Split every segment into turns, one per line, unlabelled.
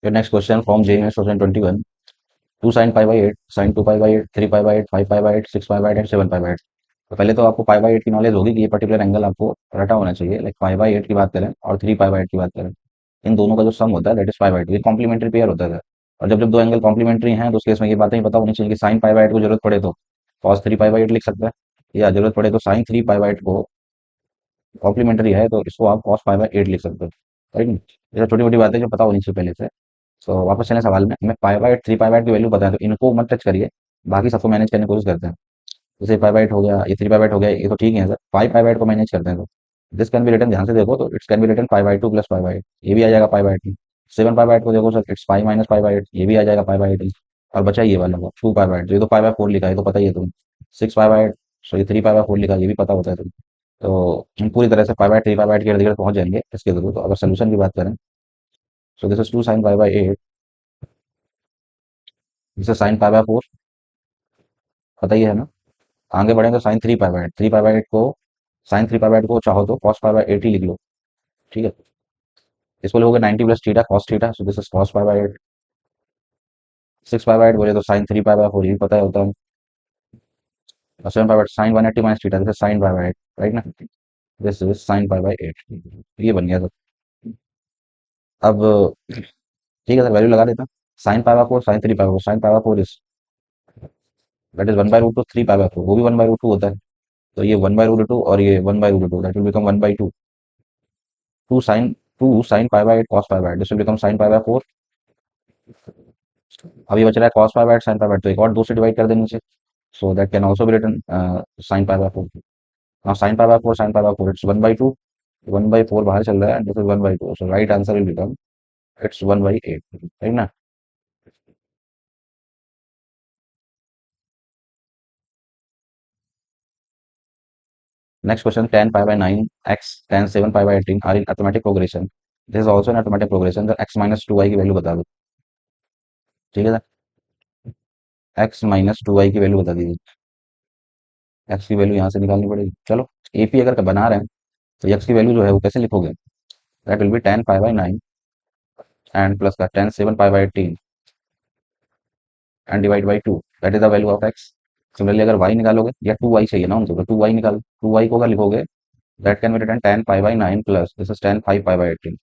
Your next question from JMS 2021. 2 sin pi by 8, sin 2 pi by 8, 3 pi by 8, 5 pi by 8, 6 pi by 8 and 7 pi by 8. तो पहले तो आपको पाई by eight की knowledge होगी कि ये पर्टिकुलर एंगल आपको रटा होना चाहिए। लाइक पाई बाई एट की बात करें और 3 पाई बाई एट की बात करें, इन दोनों का जो सम होता है that is pi by eight. ये कॉम्प्लीमेंट्री पेयर होता है। और जब जब दो एंगल कॉम्प्लीमेंट्री हैं तो उस केस में ये बातें ही पता होनी चाहिए कि साइन पाई बाई एट को जरूरत पड़े तो कॉस 3 पाई बाई एट लिख सकता है, या जरूरत पड़े तो साइन 3 पाई बाई एट को कॉम्प्लीमेंट्री है तो इसको आप कॉस पाई बाई एट लिख सकते हो। राइट। ये छोटी मोटी बातें जो पता होनी चाहिए पहले से। सो वापस चलें सवाल में, हमें pi by eight 3 pi by eight की वैल्यू पता है तो इनको मत टच करिए, बाकी सबको मैनेज करने की कोशिश करते हैं। जैसे पाई बाई एट हो गया, ये 3 पाई बाई एट हो गया, ये तो ठीक है सर। 5 पाई बाई एट को मैनेज करते हैं तो दिस कैन बी रिटन, ध्यान से देखो तो it's can be written pi by two plus pi by eight, ये भी आ जाएगा pi by eight. 7 pi by eight को देखो sir, it's pi minus pi by eight, ये भी आ जाएगा पाई बाई एट। और बचा ये वाला 2 पाई बाई एट, ये तो पाई बाई फोर लिखा है, ये तो पता ही है तुम्हें। 6 pi by eight, sorry 3 pi by four लिखा है, ये भी पता होता है तुम्हें। तो हम पूरी तरह से pi by 3 pi by eight के इर्द गिर्द पहुंच जाएंगे इसके थ्रू। तो अगर सोल्यूशन की बात करें, so this is 2 sine pi by eight, this is sine pi by four, पता ही है ना। आगे बढ़े तो sine 3 pi by eight, 3 pi by eight को, साइन 3 पाई बाई एट को चाहो तो कॉस पाई बाई एट ही लिख लो। ठीक है। इसको लिखोगे 90 plus theta cos theta, so this is cos pi by eight. 6 pi by eight बोले तो साइन 3 पाई बाई फोर, ये भी पता होता है। और 7 pi by eight sine 180 minus theta, this is sine pi by eight, right ना। This is sine pi by eight, ये बन गया सर। अब ठीक है सर, वैल्यू लगा देता हूँ। Sine pi by four, sine 3 pi by four, sine pi by four is that is 1 by root two 3 pi by four, वो भी 1 बाई रूट टू होता है। तो ये 1 बाई रूट टू और ये 1 by root two, that will become 1 by two. 2 sine pi by eight cos pi by eight, this will become sine pi by four. अब ये बच रहा है cos pi by eight sine pi by eight, तो एक और 2 से divide कर देने से, so that can also be written sin pi by 4. Now sin pi by 4, sin pi by 4, it's 1 by 2, 1 by 4 बाहर चल रहा है, this is 1 by 2, so right answer will become it's 1 by 8, right ना। Next question, tan pi by 9 x tan 7 pi by 18 are in arithmetic progression, this is also in arithmetic progression, the x minus 2y की value बता दो। ठीक है sir, x minus 2y की value बता दीजिए। x की वैल्यू यहाँ से निकालनी पड़ेगी। चलो AP अगर बना रहे हैं तो x की वैल्यू जो है वो कैसे लिखोगे, that will be tan pi by 9 and plus का tan 7 pi by 18 and divide by two, that is the value of X. Similarly अगर वाई निकालोगे, या टू वाई चाहिए ना उनको, तो टू वाई निकालो। टू वाई को अगर लिखोगे, that can be written tan pi by 9 plus this is tan 5 pi by 18।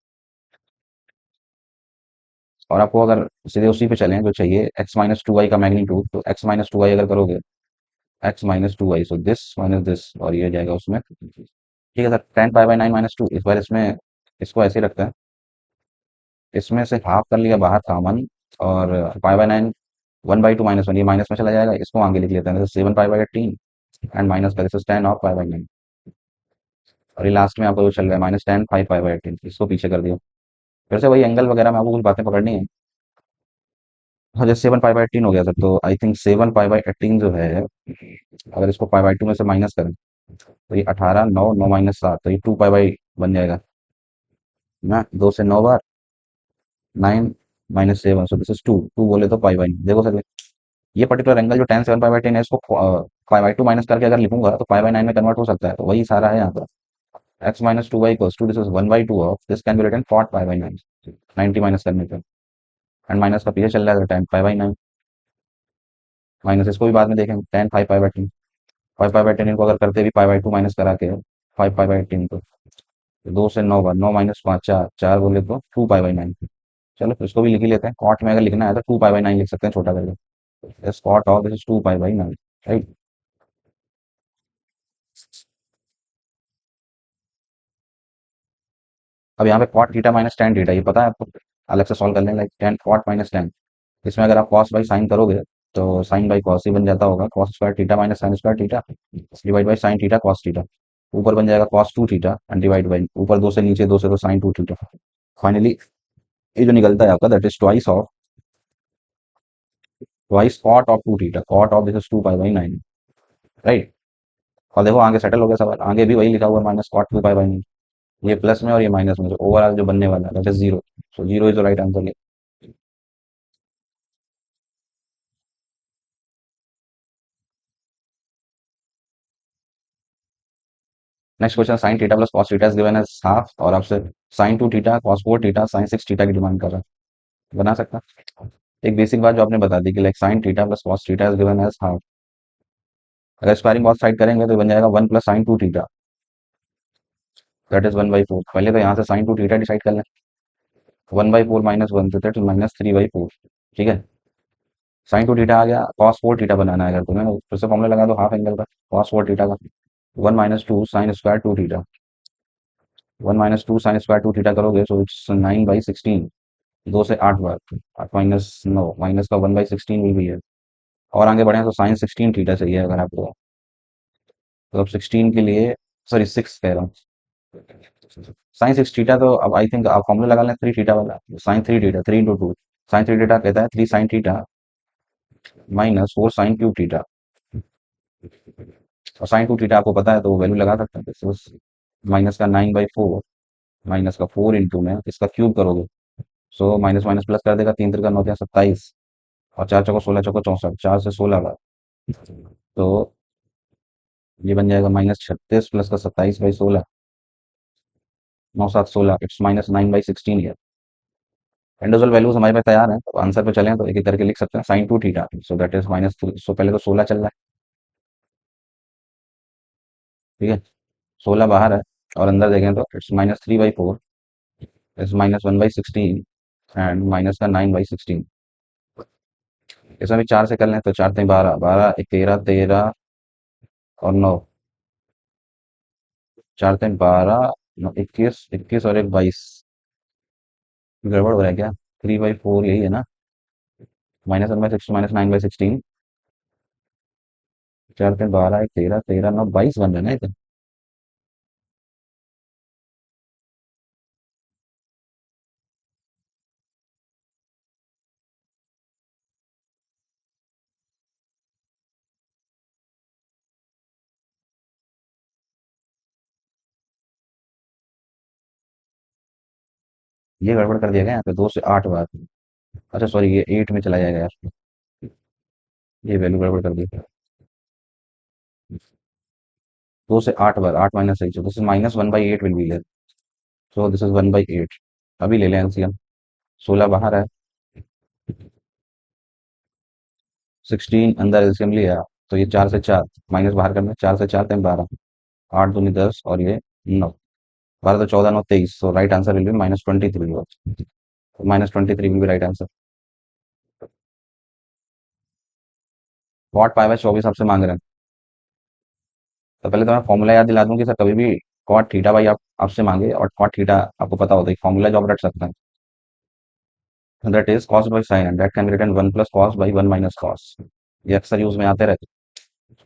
और आपको अगर सीधे उसी पे चलें जो चाहिए x माइनस टू वाई का मैग्नीट्यूड, तो x माइनस टू वाई अगर करोगे, x minus two Y, so this minus this, और ये जाएगा उसमें। ठीक है sir, tan pi by 9 minus two, इस बार इसमें इसको ऐसे ही रखते हैं, इसमें से हाफ कर लिया बाहर कॉमन, और पाई by 9 1 by to minus one, ये माइनस में चला जाएगा, इसको आगे लिख लेते हैं, 7 पाई बाई 18 एंड माइनस का this is tan of pi by 9। और ये लास्ट में आपको जो चल रहा है माइनस tan 5 पाई बाई 18, इसको पीछे कर दिया। फिर से वही एंगल वगैरह में आपको कुछ बातें पकड़नी है। हाँ, जैसे 7 पाई बाई 18 हो गया सर, तो आई थिंक 7 पाई बाई 18 जो है, अगर इसको पाई बाई 2 में से माइनस करें तो ये 18, 9, 9 माइनस 7, तो ये 2 पाई बाई बन जाएगा ना। 2 से 9 बार, 9 माइनस 7, सो दिस इज 2, 2 बोले तो पाई बाई। देखो सर, ये पर्टिकुलर एंगल जो tan 7 पाई बाई 10 है, इसको पाई बाई 2 माइनस करके अगर लिखूंगा तो पाई बाई 9 में कन्वर्ट हो सकता है, तो वही सारा है यहाँ पर। x minus two Y equals to this is 1 by two of this can be written cot pi by 9, 90 minus करने पे, एंड माइनस का पीछे चल रहा है tan पाई बाई 9 माइनस, इसको भी बाद में देखेंगे tan 5 pi by 10, 5 pi by 10 इनको अगर करते भी पाई बाई 2 माइनस करा के 5 पाई बाई 10 को, तो 2 से 9 बार, 9 माइनस 5, 4, 4 बोले तो 2 पाई बाई 9। चलो तो इसको भी लिख ही लेते हैं, कॉट में अगर लिखना है तो 2 पाई बाई 9 लिख सकते हैं छोटा करके, इस cot of this is 2 pi by 9, right. अब यहाँ पे cot theta minus tan theta, ये पता है आपको, अलग से सॉल्व कर लें, like tan cot minus tan, इसमें अगर आप कॉस बाई साइन करोगे तो साइन बाई कॉस ही बन जाता होगा, cos square theta minus sign square theta divide by sine theta cos theta, ऊपर बन जाएगा cos two theta and divide by ऊपर दो से नीचे दो से तो साइन टू थीटा। फाइनली ये जो निकलता है आपका, that is twice cot of two theta, cot of this is 2 pi by 9, right. और देखो आगे सेटल हो गया सवाल, आगे भी वही लिखा हुआ है माइनस कॉट 2 पाई बाई 9, ये प्लस में और ये माइनस में, जो ओवरऑल जो बनने वाला है that is zero, so zero is the right answer. Next question, sine theta plus cos theta is given as half, और आपसे sine two theta cos four theta sine six theta की demand कर रहा है। बना सकता। एक बेसिक बात जो आपने बता दी कि like sine theta plus cos theta is given as half. अगर स्क्वायरिंग बहुत साइड करेंगे तो बन जाएगा 1 + sin 2 थीटा, दैट इज 1/4। पहले तो यहाँ से साइन टू थीटा डिसाइड कर लें। 1/4 -1 तो दैट इज -3/4। ठीक है, साइन टू थीटा आ गया, कॉस 4 थीटा बनाना है अगर तुम्हें तो फिर से फॉर्मूला लगा दो हाफ एंगल का, कॉस 4 थीटा का 1 - 2 sin² 2 थीटा। 1 - 2 sin² 2 थीटा करोगे तो इट्स 9/16। 2 से 8 बार, 8 - 9 माइनस का 1/16 विल भी है। और आगे बढ़े तो sin 16 थीटा चाहिए अगर आपको, तो अब 16 के लिए, सॉरी 6 कह रहा हूँ, sin 6 थीटा तो अब आई थिंक आप फॉर्मूला लगा लें 3 थीटा वाला, sin 3 थीटा 3 × 2, sin 3 थीटा कहता है 3 sin थीटा -4 sin³ थीटा। और sin 2 थीटा आपको पता है तो वैल्यू लगा सकते हैं, तो माइनस का 9/4 माइनस का 4 इंटू में इसका क्यूब करोगे, सो माइनस माइनस प्लस कर देगा, 3 × 3 = 9 = 27, और 4 × 4 = 64, 4 से 16 बार, तो ये बन जाएगा -36 प्लस का 27/16, 9 × 7 = 16, इट्स -9/16 है। इंडिविजुअल वैल्यूज हमारे पास तैयार है, तो आंसर पे चलें तो एक एक करके लिख सकते हैं। sin 2 theta, so that is so पहले तो 16 चल रहा है, ठीक है, 16 बाहर है, और अंदर देखें तो इट्स -3/4, इट्स -1/16 एंड माइनस का 9/16। इसमें भी 4 से कर लें तो 4 × 3 = 12, 12 एक 13, 13 और 9, 4 × 3 = 12, 21, 21 और एक 22। गड़बड़ हो रहा है क्या? 3/4 यही है ना, -1/16 -9/16, 4 × 3 = 12, एक 13, 13 9 22 बन रहा है ना इधर। ये गड़बड़ कर दिया गया यहाँ पे, 2 से 8 बार। अच्छा सॉरी, ये 8 में चला जाएगा यार, ये वैल्यू गड़बड़ कर दी। 2 से 8 बार, 8 - 6, this is -1/8 will be there, so this is 1/8। अभी ले लें एलसीएम, 16 बाहर है, 16 अंदर एलसीएम लिया, तो ये 4 से 4 माइनस बाहर करना, 4 से 4 × 3 = 12, 8 दूनी 10 और ये 9, 12 तो 14 9 23, so right answer will be -23, -23 will be right answer. Cot π/24 आपसे मांग रहे हैं, तो पहले तो मैं फॉर्मूला याद दिला दूं कि सर कभी भी कॉट थीटा बाई आप आपसे मांगे और कॉट थीटा आपको पता होता है, फॉर्मूला जो आप रट सकते हैं, that is cos by sine and that can be written 1 + cos/1 - cos। ये अक्सर यूज में आते रहते हैं।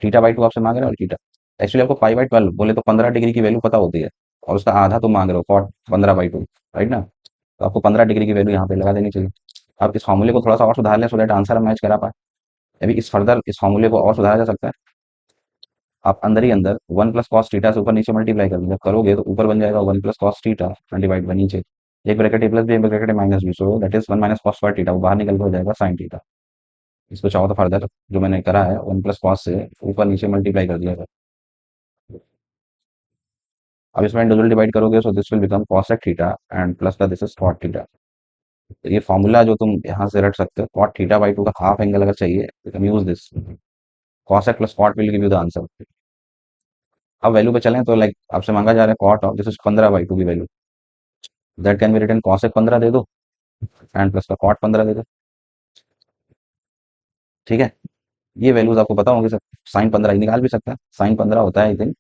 थीटा/2 आपसे मांग रहे हैं, और थीटा एक्चुअली आपको π/12 बोले तो 15 डिग्री की वैल्यू पता होती है, और उसका आधा तो मांग रहे हो, कॉट 15/2, राइट ना, तो आपको 15 डिग्री की वैल्यू यहाँ पे लगा देनी चाहिए। आप इस फॉर्मूले को थोड़ा सा और सुधार लें, सो दैट आंसर मैच करा पाए। अभी इस फर्दर इस फॉर्मूले को और सुधारा जा सकता है। आप अंदर ही अंदर 1 + cos थीटा से ऊपर नीचे मल्टीप्लाई कर जब करोगे तो ऊपर बन जाएगा 1 + cos थीटा डिवाइड बाई नीचे, एक ब्रैकेट ए प्लस बी, एक bracket A minus B, so that is 1 - cos² theta, वो बाहर निकल के हो जाएगा साइन थीटा। इसको चाहो तो फर्दर जो मैंने करा है 1 + cos से ऊपर नीचे मल्टीप्लाई कर दिया है। अब इसमें इंडिविजुअल डिवाइड करोगे सो दिस विल बिकम cos/थीटा एंड प्लस का दिस इज cot थीटा। तो ये फॉर्मूला जो तुम यहाँ से रट सकते हो, cot θ/2 का हाफ एंगल अगर चाहिए you can use this, cosec plus cot will give you the answer। अब वैल्यू पे चलें तो लाइक आपसे मांगा जा रहा है कॉट ऑफ दिस इज 15/2 की value, that can be written cosec 15 दे दो एंड प्लस का cot 15 दे दो, ठीक है। ये वैल्यूज आपको पता होंगे सर, साइन 15 निकाल भी सकते हैं, साइन 15 होता है आई थिंक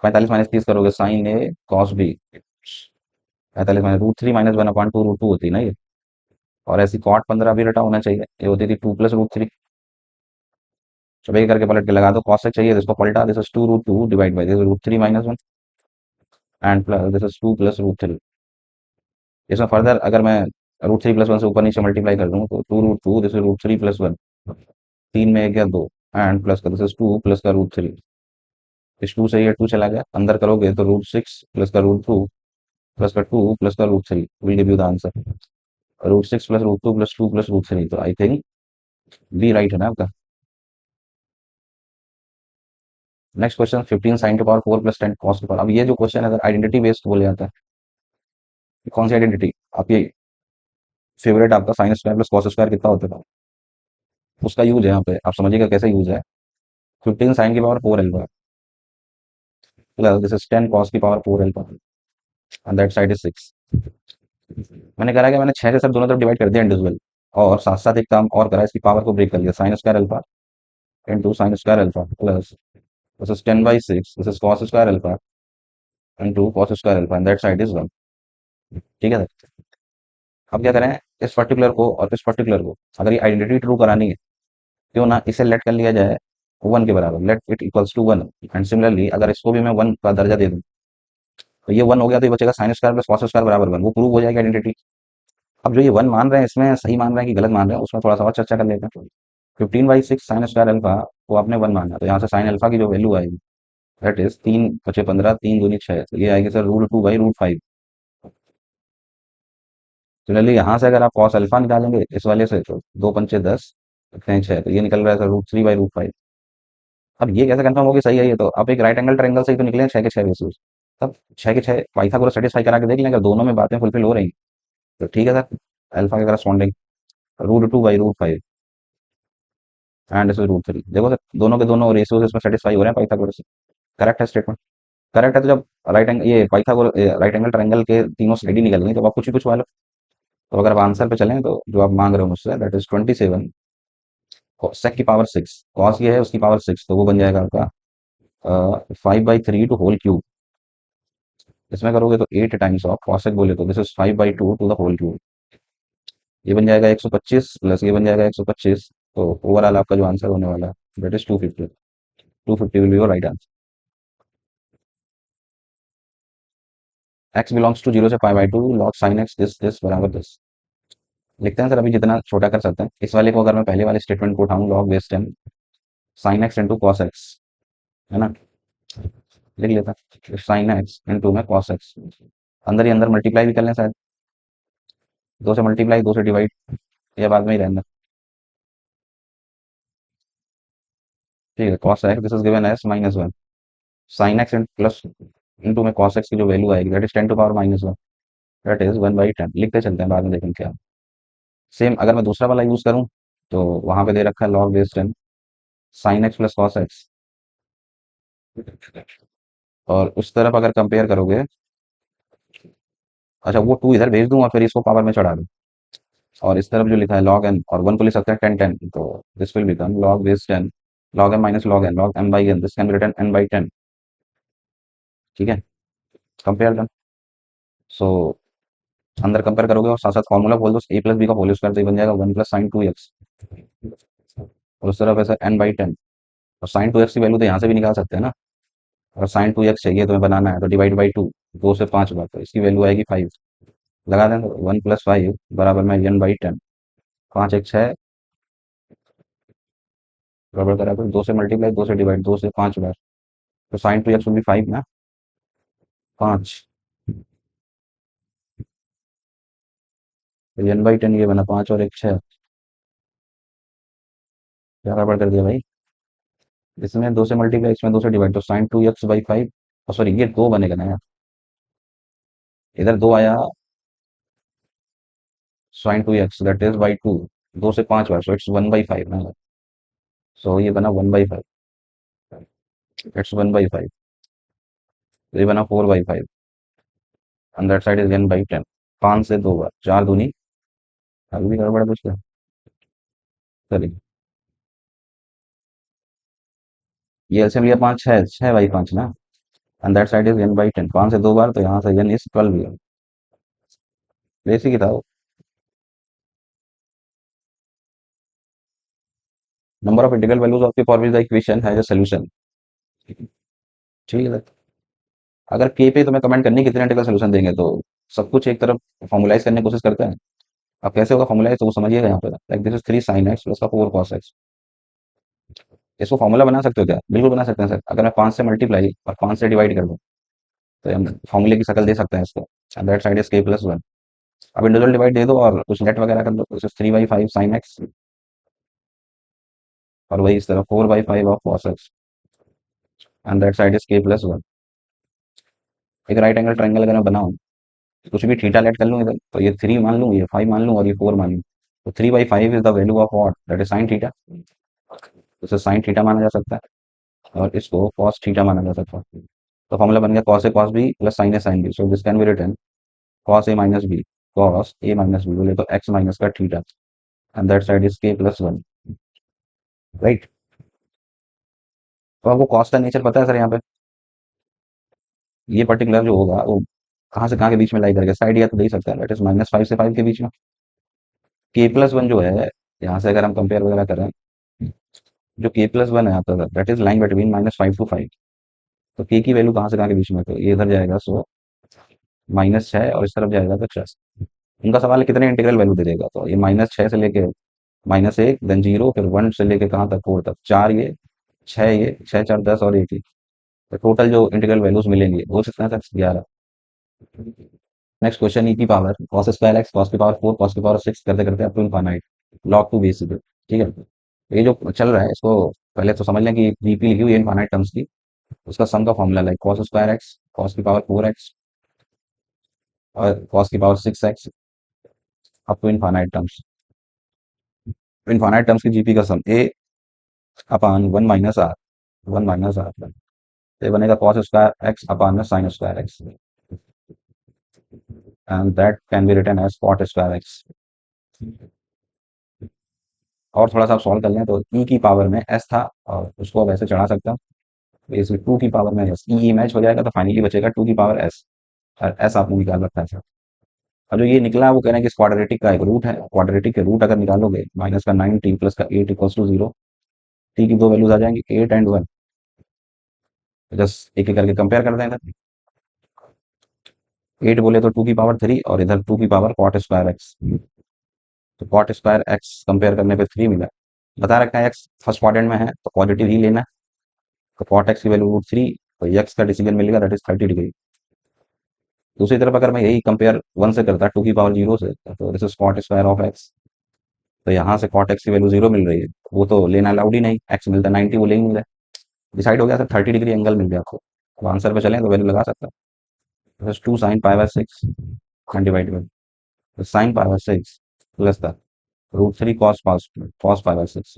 45 - 30 करोगे साइन ए कॉस बी, 45 - √3 -1/2 √2 होती है ना ये, और ऐसी कॉट 15 भी रटा होना चाहिए, ये होती थी 2 + √3। सब एक करके पलट के लगा दो, कॉस चाहिए तो इसको पलटा, this is 2 √2 divide by this √3 - 1 and plus this is 2 + √3। इसमें फर्दर अगर मैं √3 + 1 से ऊपर नीचे मल्टीप्लाई कर दूँ तो 2 √2 दिस इज √3 + 1, 3 में 1 या 2 एंड प्लस का दिस इज 2 प्लस का √3, इस 2 से ये 2 चला गया, अंदर करोगे तो √6 प्लस का √2 प्लस का 2 प्लस का √3 will give you the answer, √6 + √2 + 2 + √3, तो आई थिंक बी राइट है ना आपका। Next question 15 sin⁴ + 10 cos⁴। अब ये जो क्वेश्चन है अगर आइडेंटिटी बेस्ड बोले जाता है, कौन सी आइडेंटिटी आप ये फेवरेट आपका sine square plus cos square कितना होता था, उसका यूज है यहाँ पे, आप समझिएगा कैसे यूज है। 15 sin की power 4 alpha plus this is 10 cos की power 4 alpha and that side is 6। मैंने करा कि मैंने 6 से सब दोनों तरफ डिवाइड कर दिया इंडिविजुअल, और साथ साथ एक काम और करा, इसकी पावर को ब्रेक कर दिया, sine square alpha into sine square alpha plus this is 10/6 this is cos square alpha into cos square alpha and that side is 1। ठीक है सर। अब क्या करें, इस पर्टिकुलर को और इस पर्टिकुलर को, अगर ये आइडेंटिटी ट्रू करानी है, क्यों ना इसे लेट कर लिया जाए 1 के बराबर, let it equals to 1। And similarly अगर इसको भी मैं 1 का दर्जा दे दूं, तो ये 1 हो गया, तो ये बचेगा sine square plus cos square बराबर 1, वो प्रूव हो जाएगी आइडेंटिटी। अब जो ये 1 मान रहे हैं, इसमें सही मान रहे हैं कि गलत मान रहे हैं, उसमें थोड़ा सा और चर्चा कर लेते हैं। 15/6 साइन स्क्वायर अल्फा को आपने 1 माना, तो यहाँ से साइन अल्फा की जो वैल्यू आएगी दैट इज 3 × 5 = 15, 3 × 2 = 6, तो ये आएगी सर √2/√5। सिमिलरली यहाँ से अगर आप कॉस अल्फा निकालेंगे इस वाले से, तो 2 × 5 = 10, 6, तो ये निकल रहा है सर √3/√5। अब ये कैसे कंफर्म होगी सही है ये, तो आप एक राइट एंगल ट्रायंगल से ही तो निकले 6 के 6 रेशियोज, तब 6 के 6 पाइथागोरस सेटिस्फाई करा के देख लें अगर दोनों में बातें फुलफिल हो रही हैं, तो ठीक है सर, अल्फा के करस्पॉन्डिंग √2/√5 एंड दिस इज √3। देखो सर, दोनों के दोनों रेशियोज इसमें सेटिस्फाई हो रहे हैं पाइथागोरस से। करेक्ट है स्टेटमेंट। करेक्ट है, तो जब राइट एंगल ये पाइथागोरस राइट एंगल ट्रायंगल के तीनों साइड ही निकल गई, तो आप कुछ भी कुछ वाले। तो अगर आप आंसर पे चलें, तो जो आप मांग रहे हो मुझसे दैट इज 27 sec की पावर 6, कॉस ये है उसकी पावर 6, तो वो बन जाएगा आपका 5/3 टू होल क्यूब। इसमें करोगे तो 8 टाइम्स ऑफ कॉसेक बोले तो this is 5/2 to the whole cube. ये बन जाएगा 125 प्लस ये बन जाएगा 125, तो ओवरऑल आपका जो आंसर होने वाला है that is 250। 250 will be your right answer. x belongs to 0 से π/2 log sin x दिस बराबर दिस। लिखते हैं सर, अभी जितना छोटा कर सकते हैं इस वाले को, अगर मैं पहले वाले स्टेटमेंट को उठाऊं log base 10 sin x into cos x, है ना, लिख लेता हैं साइन एक्स इंटू में कॉस एक्स, अंदर ही अंदर मल्टीप्लाई भी कर लें शायद, 2 से मल्टीप्लाई 2 से डिवाइड, या बाद में ही रहना। ठीक है, cos x this is given as -1 sine x plus into में कॉस एक्स की जो वैल्यू आएगी दैट इज 10⁻⁻1, दैट इज 1/10। लिखते चलते हैं, बाद में देखेंगे क्या। सेम अगर मैं दूसरा वाला यूज करूं, तो वहां पे दे रखा है log base 10 sign x plus cos x, और उस तरफ अगर कंपेयर करोगे, अच्छा वो 2 इधर भेज दूं और फिर इसको पावर में चढ़ा दूं, और इस तरफ जो लिखा है log n और 1 को लिख सकते हैं 10 10, तो this will become log base 10 log m minus log n log m/n, this can be written n/10। ठीक है, कंपेयर देम। सो अंदर कंपेयर करोगे और साथ साथ फॉर्मूला बोल दो a प्लस बी का होल स्क्वायर, तो ये बन जाएगा 1 + sin 2x, और उस तरफ ऐसा n/10, और sin 2x की वैल्यू तो यहाँ से भी निकाल सकते हैं ना। अगर sin 2x चाहिए तुम्हें बनाना है, तो डिवाइड बाई 2, 2 से 5 बार, तो इसकी वैल्यू आएगी 5। लगा दें, तो 1 + 5 बराबर में n/10, 5 × 1 = 6 बराबर करा, तो 2 से मल्टीप्लाई 2 से डिवाइड 2 से 5 बार, तो sin 2x विल बी 5 ना, 5, तो n/10 ये बना 5 और 1 6, क्या गड़बड़ कर दिया भाई, इसमें 2 से मल्टीप्लाई इसमें 2 से डिवाइड, तो sin 2x/5, सॉरी ये 2 बनेगा ना यार, इधर 2 आया, sin 2x that is by 2, 2 से 5 बार, सो इट्स 1/5 ना, सो ये बना 1/5, इट्स 1/5, ये बना 4/5 and that side is n/10, 5 से 2 बार, 4 दूनी, अभी भी गड़बड़ है कुछ क्या? चलिए, ये एलसीएम लिया 5 6 6/5 ना, and that side is n/10, 5 से 2 बार, तो यहाँ से n इज 12 बेसिक ही था वो। Number of integral values of the for which the equation has a solution. ठीक है, अगर के पे तुम्हें कमेंट करनी कितने इंटीग्रल सोल्यूशन देंगे, तो सब कुछ एक तरफ फॉर्मुलाइज करने की कोशिश करते हैं। अब कैसे होगा फॉर्मुलाइज, तो वो समझिएगा यहाँ पे, like this is 3 sin x plus का 4 cos x। इसको फॉर्मूला बना सकते हो क्या, बिल्कुल बना सकते हैं सर, अगर मैं 5 से मल्टीप्लाई और 5 से डिवाइड कर दूँ, तो हम फॉर्मूले की शक्ल दे सकते हैं इसको, दैट साइड इज k+1। अब इंडिविजुअल डिवाइड दे दो और कुछ नेट वगैरह कर दो, तो 3/5 sin x, और वही इस तरह 4/5 of cos x and that side is k+1। एक राइट एंगल ट्रायंगल अगर मैं बनाऊं, कुछ भी थीटा लेट कर लूँ इधर, तो ये 3 मान लूँ, ये 5 मान लूँ और ये 4 मान लूँ। तो 3/5 is the value of what, that is sine theta. इसे साइन थीटा माना जा सकता है और इसको कॉस थीटा माना जा सकता है। तो फॉर्मूला बन गया cos A cos B plus sine A sine B. So this can be written cos A minus B, cos A minus B बोले तो एक्स माइनस का theta, and that side is k plus one, right. तो आपको cos का nature पता है sir यहाँ पे, ये पर्टिकुलर जो होगा वो कहाँ से कहाँ के बीच में लाई करेगा, साइड या तो दे ही सकता है, दैट इज -5 से 5 के बीच में। के प्लस वन जो है, यहाँ से अगर हम कंपेयर वगैरह करें, जो के प्लस वन है आपका that is line between -5 to 5। तो के की वैल्यू कहाँ से कहाँ के बीच में है? तो ये इधर जाएगा, सो -6 और इस तरफ जाएगा तो 6। उनका सवाल है कितने इंटीग्रल वैल्यू दे देगा, तो ये -6 से लेके -1 देन 0 फिर 1 से लेके कहाँ तक 4 तक, 4 ये 6 ये 6 4 10 और 1 ही। तो टोटल जो इंटीग्रल वैल्यूज मिलेंगे वो कितना था, 11। नेक्स्ट क्वेश्चन, ई की power cos square x cos की पावर 4 cos की पावर 6 करते करते up to infinite log 2 basis. ठीक है, ये जो चल रहा है इसको पहले तो समझ लें कि डीपी लिखी हुई है इनफाइनाइट टर्म्स की। उसका सम का formula like cos square x cos की पावर 4x और cos की power 6x up to infinite terms. Infinite terms की जीपी का सम ए अपान 1 - r, 1 - r। तो ये बनेगा cos स्क्वायर एक्स अपान में sin square x, and that can be written as cot square x. और थोड़ा सा आप सॉल्व कर लें तो ई की पावर में एस था और उसको अब ऐसे चढ़ा सकता हूँ, तो इसमें 2 की पावर में एस, ई मैच हो जाएगा तो फाइनली बचेगा 2 की पावर एस, और एस आपने निकाल रखा है सर। और जो ये निकला वो कह रहे हैं कि क्वाड्रेटिक का एक रूट है, क्वाड्रेटिक के रूट अगर निकालोगे माइनस का 9t प्लस का 8 इक्वल्स टू 0, टी की दो वैल्यूज आ जाएंगी 8 एंड 1। जस्ट एक एक करके कंपेयर कर दें इधर, 8 बोले तो 2 की पावर 3 और इधर 2 की पावर कॉट स्क्वायर एक्स। तो कॉट स्क्वायर एक्स कंपेयर करने पे 3 मिला, बता रखा है एक्स फर्स्ट क्वाड्रेंट में है तो पॉजिटिव ही लेना है। तो कॉट एक्स की वैल्यू √3, तो एक्स का डिसीजन मिलेगा दैट इज 30 डिग्री। दूसरी तरफ अगर मैं यही कंपेयर 1 से करता 2 की पावर 0 से, तो this is cot square of x. तो यहाँ से कॉट एक्स की वैल्यू 0 मिल रही है, वो तो लेना अलाउड ही नहीं, एक्स मिलता है 90 वो ले ही नहीं रहा। डिसाइड हो गया सर, 30 डिग्री एंगल मिल गया आपको। अब आंसर पे चलें तो वैल्यू लगा सकता है, 2 sine pi by 6 and divide by sine pi by 6 plus the √3 cos pi by 6।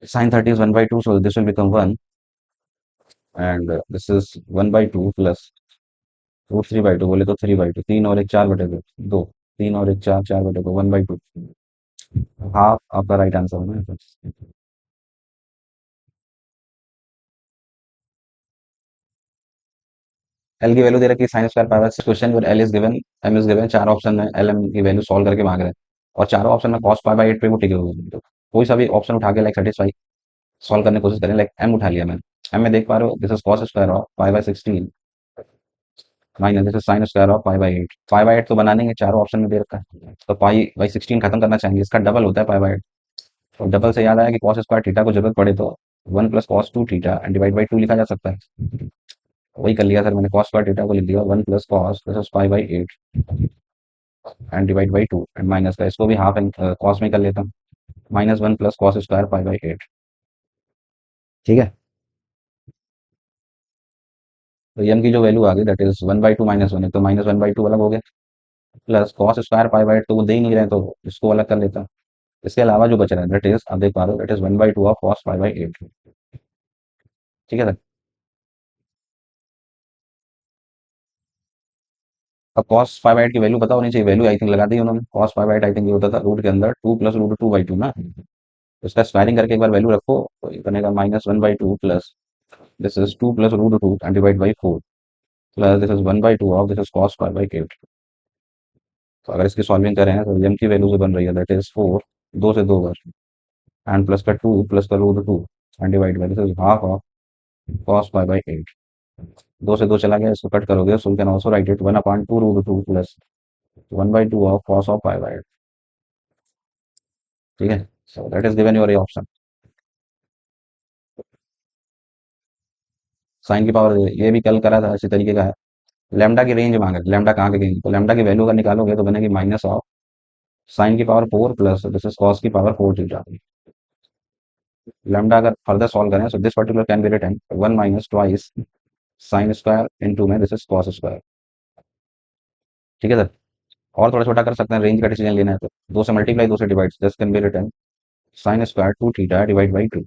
Sin 30 is 1/2, so this will become 1, and this is 1/2 plus √3/2 बोले तो 3/2, 3 और 1 4/2, 2, 3 और 1 4, 4/2, 1/2। हाफ आपका राइट आंसर है। एल की वैल्यू दे रखी है sine square pi by 6, question where L is given, M is given, चार ऑप्शन है, एल एम की वैल्यू सॉल्व करके मांग रहे हैं और चारों ऑप्शन में cos पाई बाय 8 पे वो टिके हुए हैं। तो कोई सा भी ऑप्शन उठा के लाइक सेटिस्फाई सॉल्व करने की कोशिश करें। लाइक एम उठा लिया मैंने, एम में देख पा रहे हो this is cos square of pi by 16 minus this is sign square of pi by 8। Pi by 8 तो बनाने के चारों ऑप्शन में दे रखा है, तो पाई बाई 16 खत्म करना चाहेंगे, इसका डबल होता है पाई बाय 8। और डबल से याद आया कि cos स्क्वायर थीटा को जरूरत पड़े तो 1 plus cos 2 theta and divide by 2 लिखा जा सकता है। वही कर लिया सर मैंने, cos स्क्वायर थीटा को लिख दिया 1 plus cos this is pi by 8 and divide by 2 and minus का इसको भी हाफ एंड कॉस में कर लेता हूँ, -1 plus cos square pi bye 8। ठीक है, तो एम की जो वैल्यू आ गई दैट इज 1/2 -1 है, तो -1/2 अलग हो गया, plus cos square pi bye 8 तो वो दे ही नहीं रहे तो इसको अलग कर लेता हूँ। इसके अलावा जो बच रहा है दैट इज, अब देख पा रहे हो that is 1/2 of cos pi by 8। ठीक है सर, अब cos 5/8 की वैल्यू पता होनी चाहिए, वैल्यू आई थिंक लगा दी उन्होंने। cos 5/8 आई थिंक ये होता था रूट के अंदर 2 प्लस √2/2 ना, तो इसका स्क्वायरिंग करके एक बार वैल्यू रखो तो ये बनेगा -1/2 plus this is 2 plus √2 and divide by 4 plus this is 1/2 of this is cos 5/8। तो अगर इसकी सॉल्विंग करें तो एम की वैल्यू जो बन रही है दैट इज 4, 2 से 2 बार एंड प्लस का 2 प्लस का √2 and divide by this is half of cos 5/8। 2 से 2 चला गया, इसको कट करोगे so you can also write it 1/2 √2 plus 1/2 of cos of 5/8। ठीक है, so that is given your A option. Sine की पावर ये भी कल करा था इसी तरीके का है। लैम्डा की रेंज मांगे, लैम्डा कहाँ के गई, तो लैम्डा की वैल्यू अगर निकालोगे तो बनेगी माइनस ऑफ साइन की power 4 plus this is cos की पावर 4 थीटा। लैम्डा अगर फर्दर सॉल्व करें, so this particular can be written 1 - twice sine square into में दिस इज कॉस स्क्वायर। ठीक है सर। और थोड़ा छोटा कर सकते हैं, रेंज का डिसीजन लेना है तो दो से मल्टीप्लाई, दो से divide, this can be return sine square two theta divide by two.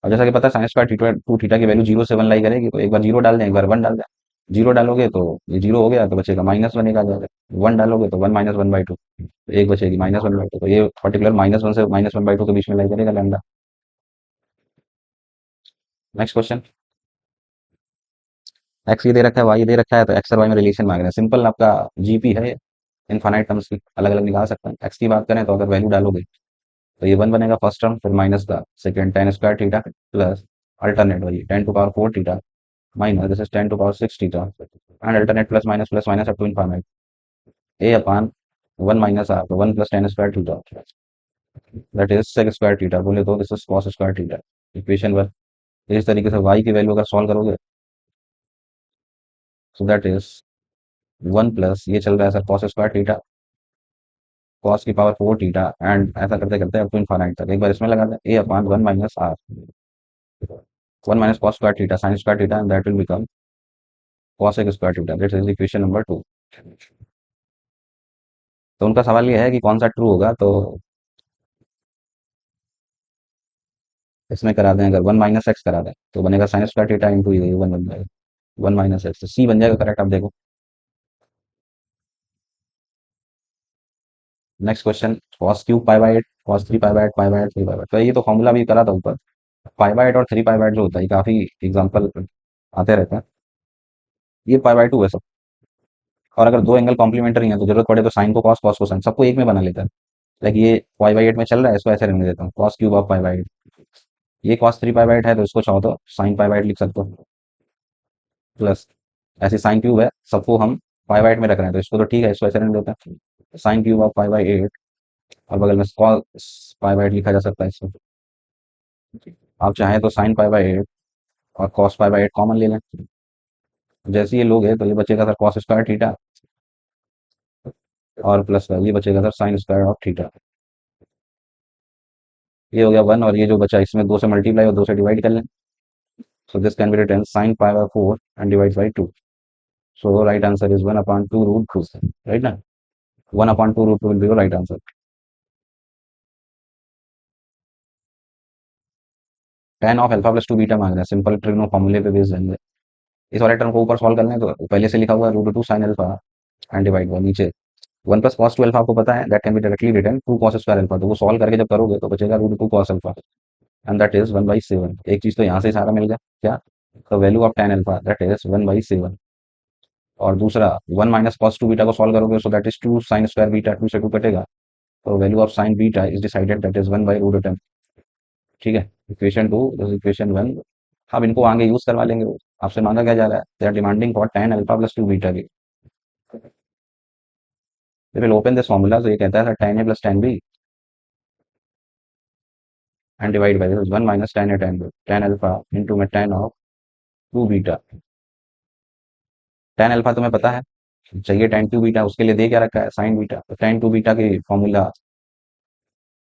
और जैसा कि पता है sine square theta two theta की वैल्यू जीरो से वन लाई करेगी, तो एक बार जीरो डाल दें, एक बार वन डाल दें। जीरो डालोगे तो ये जीरो हो गया तो बचेगा माइनस वन, एक आ जाएगा। वन डालोगे तो one minus one by two, एक बचेगी माइनस वन बाई टू। तो ये पर्टिकुलर माइनस वन से माइनस वन बाई टू के बीच में लाई करेगा लैम्डा। Next question. एक्स ये दे रखा है, वाई दे रखा है, तो एक्स और वाई में रिलेशन मांग रहे हैं। सिंपल आपका जीपी है, इनफाइनाइट टर्म्स की अलग अलग निकाल सकते हैं। एक्स की बात करें तो अगर वैल्यू डालोगे तो ये वन बनेगा फर्स्ट टर्म, फिर माइनस का second tan square theta plus alternate वही tan to power four theta minus this is tan to power six theta and alternate plus minus up to infinite a upon one minus r, तो one plus tan square theta that is sec square theta, बोले तो this is cos square theta. Equation one. इस तरीके से y की value अगर solve करोगे so that is one plus ये चल रहा है sir cos square theta, cos की पावर फोर थीटा एंड ऐसा करते करते अप टू इनफाइनाइट तक। एक बार इसमें लगा दें a upon one minus r, one minus cos square theta sine square theta and that will become cos square theta, that is equation number two. तो उनका सवाल ये है कि कौन सा ट्रू होगा, तो इसमें करा दें, अगर वन माइनस एक्स करा दें तो बनेगा साइन स्क्वायर थीटा इंटू ये वन बन जाएगा, वन माइनस एक्स, तो सी बन जाएगा करेक्ट। आप देखो next question. Cos cube pi by eight, cos three pi by eight, pi by eight, three pi by eight, तो ये तो फॉर्मूला भी करा था ऊपर। पाई बाई एट और थ्री पाई बाई एट जो होता है, ये काफी एग्जाम्पल आते रहते हैं। ये पाई बाई टू है सब, और अगर दो एंगल कॉम्प्लीमेंट्री हैं तो जरूरत पड़े तो साइन को कॉस, कॉस को साइन, सबको एक में बना लेता है। लाइक ये पाई बाई एट में चल रहा है, इसको ऐसे रहने देता हूँ cos cube of pi by eight. ये cos three pi by eight है तो इसको चाहो तो साइन पाई बाई एट लिख सकते हो, प्लस ऐसे साइन क्यूब है, सबको हम पाई बाई एट में रख रहे हैं तो इसको तो ठीक है, इसको ऐसे रहने देते हैं sine cube of pi by eight, और बगल में कॉस पाई बाई एट लिखा जा सकता है इसको। आप चाहें तो साइन पाई बाई एट और cos pi by eight common ले लें। जैसे ये लोग है तो ये बचेगा सर कॉस स्क्वायर थीटा, और प्लस ये बचेगा sir sine square of theta. ये हो गया वन, और ये जो बचा इसमें दो से मल्टीप्लाई और दो से डिवाइड कर लें, so this can be written sine pi by four and divide by two. So right answer is one upon two root two, right ना, one upon two root two will be right answer. Tan of alpha plus two beta मांग रहे हैं, simple trigno फॉर्मूले पे based है। इस वाले term को ऊपर सॉल्व करना है तो पहले से लिखा हुआ है root two sine alpha and divide by नीचे one plus cos two alpha, आपको पता है that can be directly written to cos square alpha, तो वो सॉल्व करके जब करोगे तो बचेगा root two cos alpha and that is one by seven. एक चीज तो यहाँ से सारा मिल गया क्या, the value of tan alpha that is one by seven. और दूसरा one minus cos two beta को सॉल्व करोगे so that is two sine square beta, two से टू कटेगा, तो value of sine beta is decided that is one by root ten. ठीक है, equation two equation one. अब इनको आगे यूज करवा लेंगे। आपसे मांगा क्या जा रहा है, they are demanding for tan alpha plus two beta की। विल ओपन दिस फॉर्मूला, तो ये कहता है tan A plus tan B and divide by one minus tan A tan B, tan alpha into में tan of two beta. Tan alpha तुम्हें पता है, चाहिए टेन टू बीटा, उसके लिए दे क्या रखा है साइन बीटा, तो टेन टू बीटा की फॉर्मूला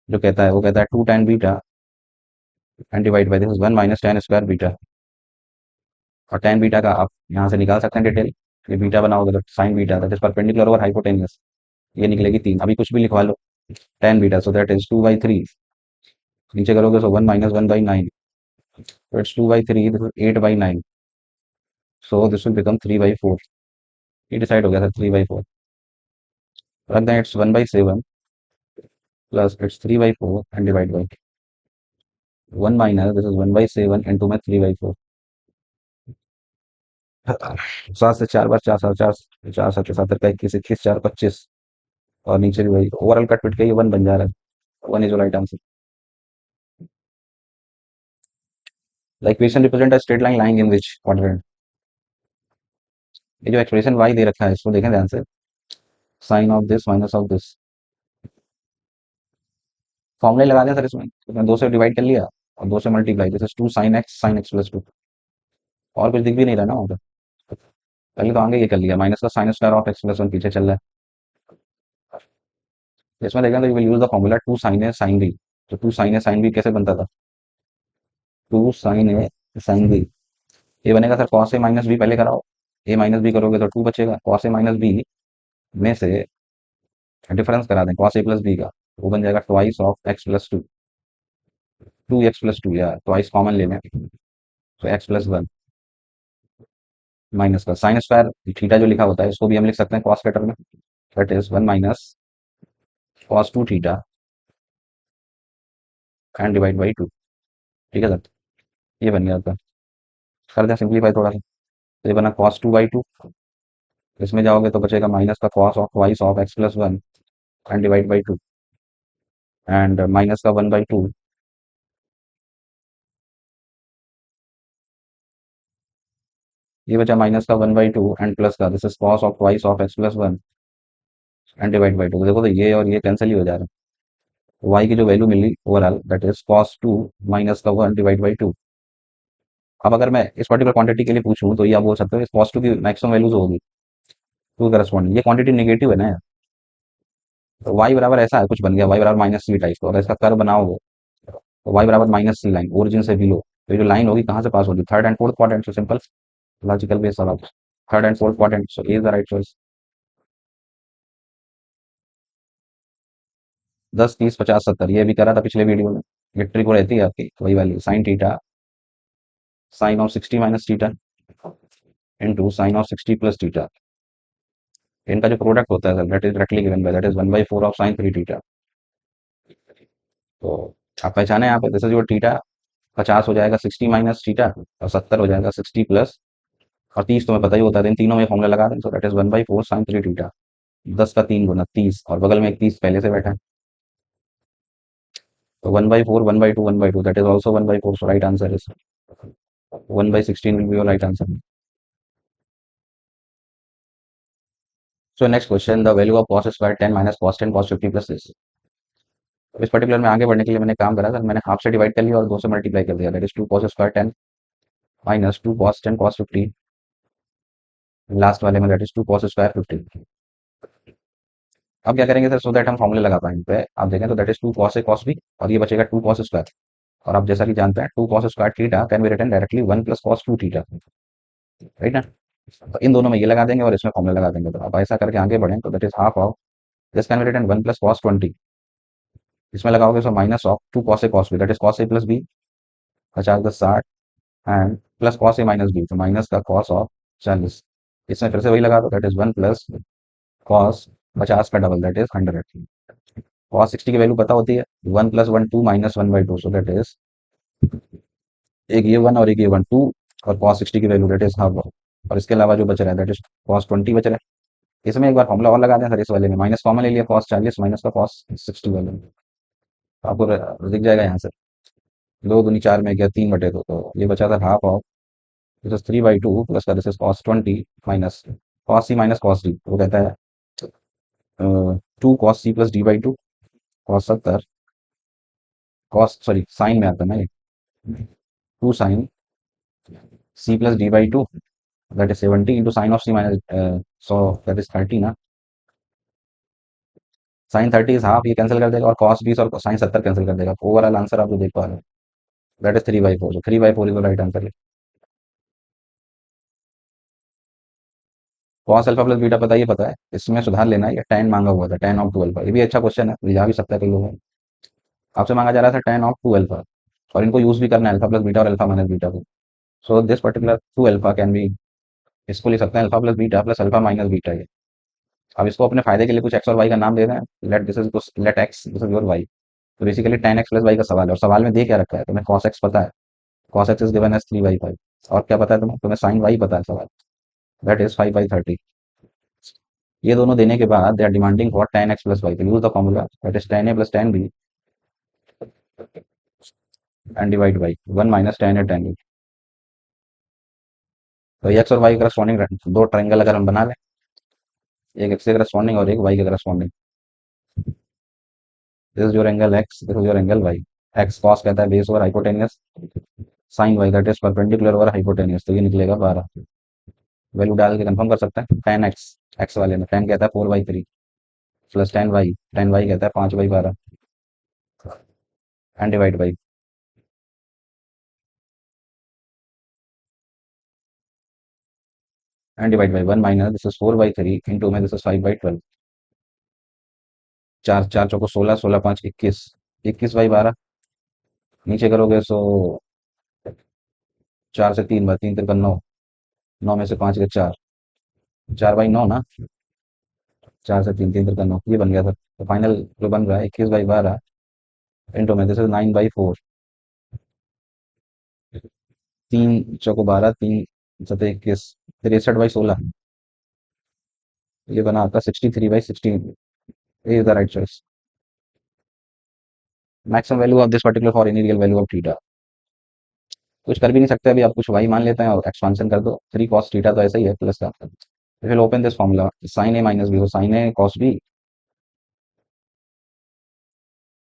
जो कहता है वो कहता है two tan beta and divide by this one minus tan square beta. और टेन बीटा का आप यहाँ से निकाल सकते हैं डिटेल, ये बीटा बनाओगे तो sine beta that is perpendicular over hypotenuse, ये निकलेगी तीन, अभी कुछ भी लिखवा लो। Tan beta so that is two by three, नीचे करोगे so one minus one by nine, so it's 2 by 3, this is 8 by 9, so this will become 3 by 4। ये डिसाइड हो गया था 3 by 4, रख दें it's 1 by 7 plus it's 3 by 4 and divide by 1 minus this is 1 by 7 into में 3 by 4। सात से चार बार चार, सात चार, चार सात सात का इक्कीस, इक्कीस चार पच्चीस, और नीचे भी वही ओवरऑल कट पिट के ये वन बन जा रहा है, one is right answer. The equation represent a straight line lying in which quadrant. ये जो एक्सप्रेशन वाई दे रखा है इसको देखें ध्यान से, sine of this minus of this, फॉर्मूले लगा दें सर इसमें, तो दो से डिवाइड कर लिया और दो से multiply, this is two sine x plus two, और कुछ दिख भी नहीं रहा ना वहाँ पे। पहले तो आगे ये कर लिया, माइनस का sine square of x plus one पीछे चल रहा है। इसमें देखें तो you will use the formula two sine A sine b. तो टू साइन ए साइन बी कैसे बनता था, टू साइन ए साइन बी, ये बनेगा सर कॉस ए माइनस बी पहले कराओ, ए माइनस बी करोगे तो 2 बचेगा, कॉस ए माइनस बी में से डिफरेंस करा दें कॉस ए प्लस बी का, वो बन जाएगा twice of x plus to, 2x+2 या ट्वाइस कॉमन ले लें तो x+1 माइनस का साइन स्क्वायर थीटा जो लिखा होता है इसको भी हम लिख सकते हैं कॉस के टर्म में, that is 1 minus cos 2 theta and divide by 2। ठीक है सर, ये बन गया आपका। कर दें सिंप्लीफाई थोड़ा सा, तो ये बना कॉस 2/2, इसमें जाओगे तो बचेगा माइनस का cos of twice of x+1 and divide by 2 and minus का 1/2, ये बचा माइनस का 1/2 एंड प्लस का this is cos of twice of x+1 and divide by 2। देखो तो ये और ये कैंसिल ही हो जा रहा है, y की जो वैल्यू मिली overall that is cos 2 minus का 1 डिवाइड बाई 2। अब अगर मैं इस पर्टिकुलर क्वांटिटी के लिए पूछूं तो ये आप बोल सकते हो इस कॉस 2 की मैक्सिमम वैल्यू जो होगी टू करस्पॉन्डिंग, ये क्वांटिटी नेगेटिव है ना, तो y बराबर ऐसा है कुछ बन गया, y बराबर माइनस सी टाइप, तो अगर इसका कर्व बनाओगे तो y बराबर माइनस सी लाइन ओरिजिन से बिलो, तो ये जो लाइन होगी कहाँ से पास होगी, थर्ड एंड फोर्थ क्वाड्रेंट से, सिंपल लॉजिकल बेस सवाल, third and fourth quadrant, so A is the right choice. 10 30 50 70 ये भी करा था पिछले वीडियो में, ये ट्रिक रहती है आपकी वही वाली, sine theta sine of 60 minus theta into sine of 60 plus theta, इनका जो प्रोडक्ट होता है sir that is directly given by that is 1/4 of sine 3 theta. तो आप पहचाने यहाँ पे दिस इज योर थीटा, 50 हो जाएगा 60 माइनस थीटा और 70 हो जाएगा 60 प्लस, और 30 तुम्हें पता ही होता है, इन तीनों में फॉर्मूला लगा दें, so that is 1/4 sine 3 theta, 10 का 3 गुना 30 और बगल में एक 30 पहले से बैठा है, तो 1/4 1/2 1/2 that is also 1/4, so right answer is 1/16 will be your right answer. So next question, the value of cos square 10 minus cos 10 cos 50 plus this. इस पर्टिकुलर में आगे बढ़ने के लिए मैंने काम करा सर, मैंने हाफ से डिवाइड कर लिया और 2 से मल्टीप्लाई कर दिया, that is 2 cos square 10 minus 2 cos 10 cos 50, last वाले में दैट इज 2 कॉस स्क्वायर 50। अब क्या करेंगे सर, सो दैट हम फॉर्मूले लगा पाएंगे, पे आप देखें तो that is 2 cos A cos B और ये बचेगा 2 कॉस स्क्वायर, और आप जैसा कि जानते हैं 2 cos square theta can be written directly 1 plus cos 2 theta, right ना, तो इन दोनों में ये लगा देंगे और इसमें फॉर्मूला लगा देंगे, तो आप ऐसा करके आगे बढ़ें तो that is half of this can be written 1 plus cos 20, इसमें लगाओगे so minus of 2 cos A cos B that is cos A plus B, 50 10 60 and plus cos A minus B, तो माइनस का कॉस ऑफ 40, इसमें फिर से वही लगा दो दैट इज 1 प्लस कॉस 50 का डबल दैट इज 100, कॉस 60 की वैल्यू पता होती है 1 plus 1 2 minus 1/2, so that is एक ये 1 और एक ये 1 2, और कॉस 60 की वैल्यू दैट इज हाफ, और इसके अलावा जो बच रहा है दैट इज कॉस 20 बच रहा है, इसमें एक बार फॉर्मूला और लगा दें सर, इस वाले में माइनस कॉमन ले लिया कॉस 40 माइनस का कॉस 60 वाले में, तो आपको दिख जाएगा यहाँ से, 2 दूनी 4 में गया 3/2, तो ये बचा था half of this is 3/2 plus का this is cos 20 minus cos c minus cos d, वो कहता है 2 कॉस सी प्लस डी/2 कॉस 70 कॉस सॉरी साइन में आता है ना ये, 2 साइन सी प्लस डी/2 that is 70 into sine of c minus 100 that is 30 ना, साइन 30 इज हाफ, ये कैंसिल कर देगा और कॉस 20 और साइन 70 कैंसिल कर देगा, ओवरऑल आंसर आप जो देख पा रहे हैं that is 3/4, so 3/4 is the right answer. Cos alpha plus beta पता ही पता है, इसमें सुधार लेना है, ये tan मांगा हुआ था tan ऑफ 2 अल्फा, ये भी अच्छा क्वेश्चन है, रिझा भी सकता है कई लोगों को, आपसे मांगा जा रहा था tan ऑफ 2 अल्फा, और इनको यूज भी करना है अल्फा प्लस बीटा और अल्फा माइनस बीटा को, सो this particular 2 alpha can be, इसको लिख सकते हैं alpha plus beta plus alpha minus beta ये, अब इसको अपने फायदे के लिए कुछ एक्स और वाई का नाम दे दें, let this is let x this is your y, तो basically tan x plus y का सवाल है, और सवाल में दे क्या रखा है, तुम्हें cos x पता है, cos x is given as 3/5, और क्या पता है तुम्हें sin y पता है सवाल, दैट इज 5/30, ये दोनों देने के बाद they are demanding for tan x plus y, तो use the formula that is tan a plus tan b and divide by 1 minus tan a tan b, तो एक्स और वाई के करस्पॉन्डिंग दो ट्रायंगल अगर हम बना लें, एक एक्स के करस्पॉन्डिंग और एक वाई के corresponding, this is your angle x this is your angle y, x cos कहता है base over hypotenuse, sine y that is perpendicular over hypotenuse, तो ये निकलेगा 12, वैल्यू डाल के कंफर्म कर सकते हैं, tan एक्स एक्स वाले में tan कहता है 4/3 प्लस tan वाई कहता है 5/12 and divide by, and divide by 1 minus this is 4/3 into में दिस इज 5/12। चार चार चौको 16, 16 5 21, 21/12। नीचे करोगे सो 4 से 3 बार 3 तिरकन 9, 9 में से 5 के 4, 4/9 ना। 4 से 3, 3 तिरकन 9, ये बन गया सर। तो फाइनल जो बन रहा है 21/12 इंटू में दिस इज 9/4। 3 चौको 12, 3 सतह 21, 63/16। ये बना आपका 63/16। Is the right choice. Maximum value of this particular for any real value of theta. कुछ कर भी नहीं सकते अभी, आप कुछ वाई मान लेते हैं और एक्सपांशन कर दो। 3 cos थीटा तो ऐसा ही है प्लस का। Will open this formula sine A minus B, sine A cos B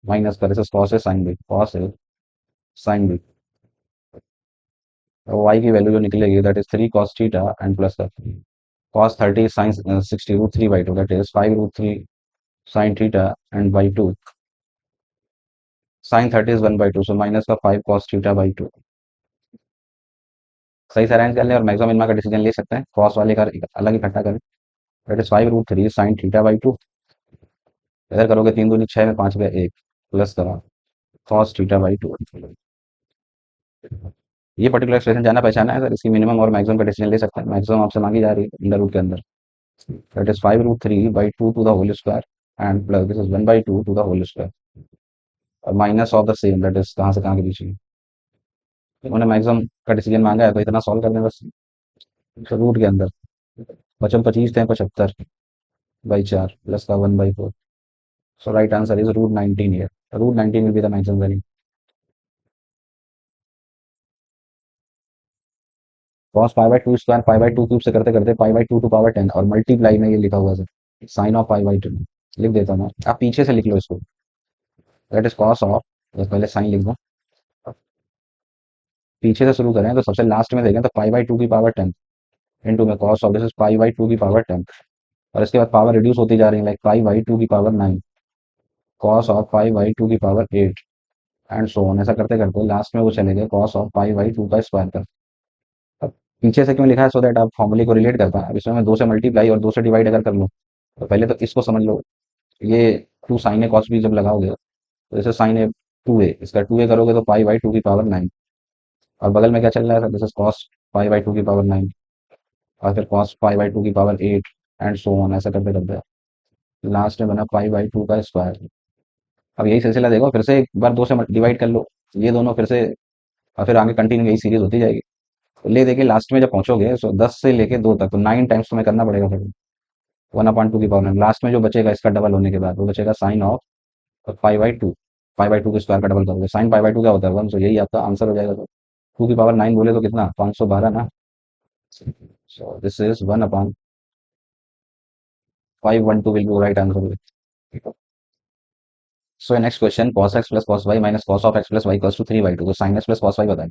minus कर cos A sine B, cos A sine B. Y की वैल्यू जो निकलेगी that is 3 cos theta and plus का cos 30 sine 60 √3/2 that is 5 √3 sine theta and by 2। Sine 30 is 1/2, so minus का 5 cos थीटा/2। सही से arrange कर ले और मैक्सिमम मिनिमा का डिसीजन ले सकते हैं। कॉस वाले का अलग इकट्ठा करें। That is 5 √3 sign थीटा/2। इधर करोगे 3 दूनी 6 में 5 में 1 प्लस करा cos थीटा/2। ये पर्टिकुलर एक्सप्रेशन जाना पहचाना है सर, इसकी मिनिमम और मैक्सिमम का डिसीजन ले सकते हैं। मैक्सिमम आपसे मांगी जा रही है अंडर रूट के अंदर। That is 5 √3/2 to the whole square and plus this is 1/2 to the whole square और minus of the same that is कहाँ से कहाँ के बीच में। उन्होंने मैक्सिमम का डिसीजन मांगा है तो इतना सॉल्व कर दें बस। तो रूट के अंदर बचम 25 थे 75/4 प्लस का 1/4। सो right answer is √19 here। √19 will be the maximum value। cos π/2 square π/2 cube से करते करते π/2 टू पावर 10 और मल्टीप्लाई में ये लिखा हुआ है सर साइन ऑफ π/2। लिख देता हूँ मैं, आप पीछे से लिख लो इसको। दैट इज कॉस ऑफ, पहले साइन लिख दो। पीछे से शुरू करें तो सबसे लास्ट में देखें तो π/2 की पावर 10 इंटू में कॉस ऑफ दिस इज π/2 की पावर 10 और इसके बाद पावर रिड्यूस होती जा रही है लाइक π/2 की पावर 9, कॉस ऑफ π/2 की पावर 8 एंड सो ऑन। ऐसा करते करते लास्ट में वो चले गए कॉस ऑफ π/2 का स्क्वायर कर। अब पीछे से क्यों लिखा है, सो दैट आप फॉर्मूले को रिलेट कर पाए। अब इसमें मैं 2 से मल्टीप्लाई और 2 से डिवाइड अगर कर लूँ तो पहले तो इसको समझ लो। ये 2 साइन ए कॉस बी जब लगाओगे तो जैसे साइन ए 2a, इसका 2a करोगे तो π/2 की पावर 9 और बगल में क्या चल रहा है सर, दिस इज कॉस π/2 की पावर 9 और फिर कॉस π/2 की पावर 8 एंड सो ऑन। ऐसा करते करते लास्ट में बना π/2 का स्क्वायर। अब यही सिलसिला देखो, फिर से एक बार 2 से डिवाइड कर लो ये दोनों फिर से और फिर आगे कंटिन्यू यही सीरीज होती जाएगी। तो ले देके लास्ट में जब पहुंचोगे सो 10 से लेके 2 तक तो 9 टाइम्स तुम्हें करना पड़ेगा फिर 1/2 की पावर 9। लास्ट में जो बचेगा इसका डबल होने के बाद वो बचेगा साइन ऑफ π/2। π/2 के स्क्वायर का डबल करोगे साइन π/2 क्या होता है 1, सो यही आपका आंसर हो जाएगा। तो 2 की पावर 9 बोले तो कितना 512 ना। So this is 1/512 will be right answer. So next question cos x plus cos y minus cos of x plus y equals to 3/2। तो sin x plus cos y बताएं।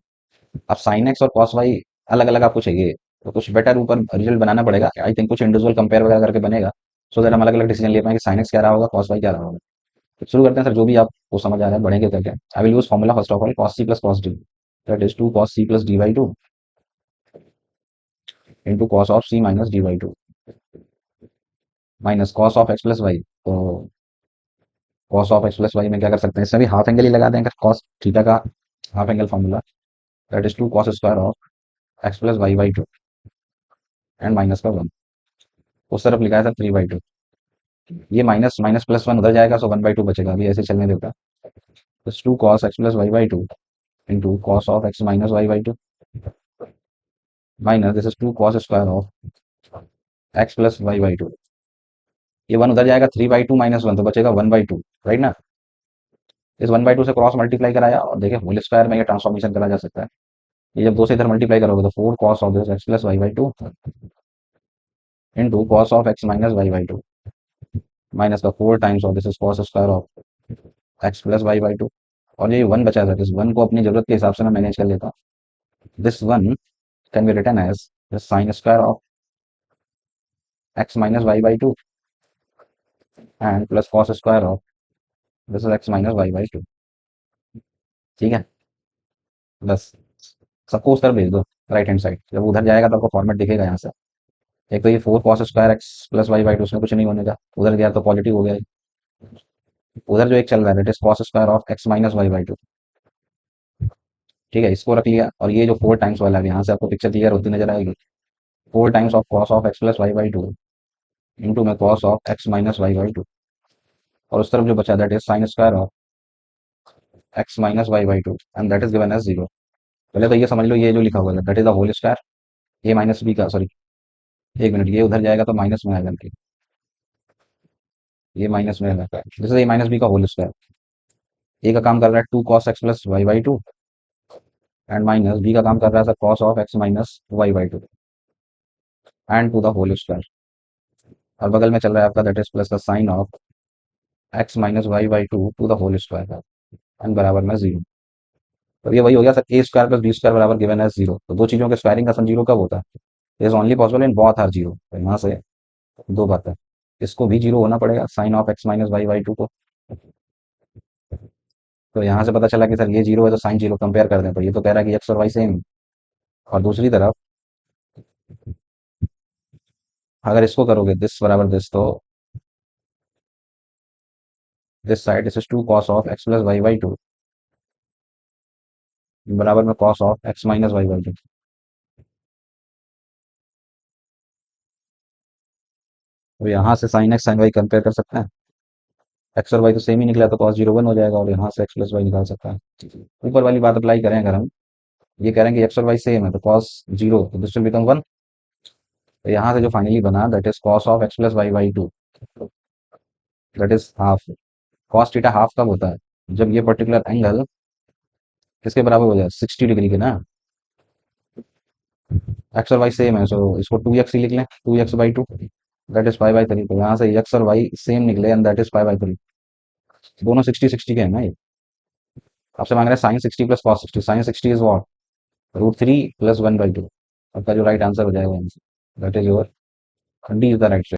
अब sin x और cos y अलग अलग आपको चाहिए तो कुछ बेटर ऊपर रिजल्ट बनाना पड़ेगा। आई थिंक कुछ इंडिविजुअल कंपेयर वगैरह करके बनेगा सो दैट हम अलग अलग डिसीजन ले पाएंगे sin x क्या रहा होगा cos y क्या रहा होगा। तो शुरू करते हैं सर, जो भी आपको समझ आ रहा है बढ़ेंगे करके। I will use formula first of all cos c plus cos d that is 2 cos c plus d/2 into cos of c minus d/2 minus cos of x plus y। तो cos of x plus y में क्या कर सकते हैं, इसमें भी half angle ही लगा देंगे cos थीटा का half angle formula that is 2 cos square of x plus y/2 and minus का 1। उस तरफ लिखा है सर 3/2। ये माइनस माइनस प्लस 1 उधर जाएगा सो 1/2 बचेगा, अभी ऐसे चलने देता। Plus 2 cos x plus y/2 into cos of x minus y/2 minus this is 2 cos square of x plus y/2। ये 1 उधर जाएगा 3/2 माइनस 1 तो बचेगा 1/2 राइट ना। इस 1/2 से क्रॉस मल्टीप्लाई कराया और देखिए होल स्क्वायर में ये ट्रांसफॉर्मेशन करा जा सकता है। ये जब 2 से इधर मल्टीप्लाई करोगे तो 4 cos of this x plus y/2 into cos of x minus y/2 minus का 4 times of this is cos square of x plus y/2 और ये 1 बचा था, इस 1 को अपनी जरूरत के हिसाब से मैं मैनेज कर लेता हूँ। This 1 can be written as the sine square of x minus y/2 and plus cos square of this is x minus y/2। ठीक है, बस सबको उस तरफ भेज दो राइट हैंड साइड। जब उधर जाएगा तो आपको फॉर्मेट दिखेगा यहाँ से। एक तो ये 4 cos² x + y/2 उसमें कुछ नहीं होने का, उधर गया तो पॉजिटिव हो गया। उधर जो एक चल रहा है that is cos² of x - y/2। ठीक है, इसको रख लिया, और ये जो 4 टाइम्स वाला है यहाँ से आपको पिक्चर क्लियर होती नजर आएगी। 4 times of cos of x + y/2 into में cos ऑफ x - y/2, और उस तरफ जो बचा that is sin² of x - y/2 and that is given as 0। पहले तो ये समझ लो, ये जो लिखा हुआ है that is the whole square, A minus B का, सॉरी, एक मिनट, ये उधर जाएगा तो माइनस में आएगा, ये माइनस में रहता है, जैसे ए माइनस बी का होल स्क्वायर। ए का काम कर रहा है 2 cos x + y/2, and minus B का काम कर रहा है sir cos of x - y/2 and to the whole square, और बगल में चल रहा है आपका that is plus the sine of x - y/2 to the whole square and बराबर में 0। तो ये वही हो गया सर, a² + b² बराबर गिवन एज 0। तो दो चीजों के स्क्वायरिंग का सन 0 कब होता है? Is only possible in both are 0। तो यहाँ से दो बात है, इसको भी 0 होना पड़ेगा साइन ऑफ x - y/2 को। तो यहाँ से पता चला कि सर ये 0 है तो साइन 0 कंपेयर कर दें, तो ये तो कह रहा है कि एक्स और वाई सेम। और दूसरी तरफ अगर इसको करोगे दिस बराबर दिस, तो this side this is 2 cos of x + y/2 बराबर में cos ऑफ x - y/2। तो यहाँ से sine x sine y compare कर सकते हैं, एक्स और वाई तो सेम ही निकला तो cos 0 1 हो जाएगा, और यहाँ से x + y निकाल सकता है। ऊपर वाली बात अप्लाई करें अगर हम, ये कह रहे हैं कि एक्स और वाई सेम है तो cos 0 तो दिस विल बिकम 1। तो यहाँ से जो फाइनली बना that is cos of x + y/2, that is half. cos theta half कब होता है? जब ये पर्टिकुलर एंगल किसके बराबर हो जाए, 60 डिग्री के ना। एक्स और वाई सेम है, सो इसको 2x ही लिख लें, 2x/2 दैट इज 5/3। तो यहाँ से एक्स और वाई सेम निकले एंड दैट इज 5/3। दोनों 60 60 के हैं ना ये। आपसे मांग रहे हैं sine 60 + cos 60, sine 60 is what, √3 + 1/2। आपका जो राइट आंसर हो जाएगा answer that is your D is the right.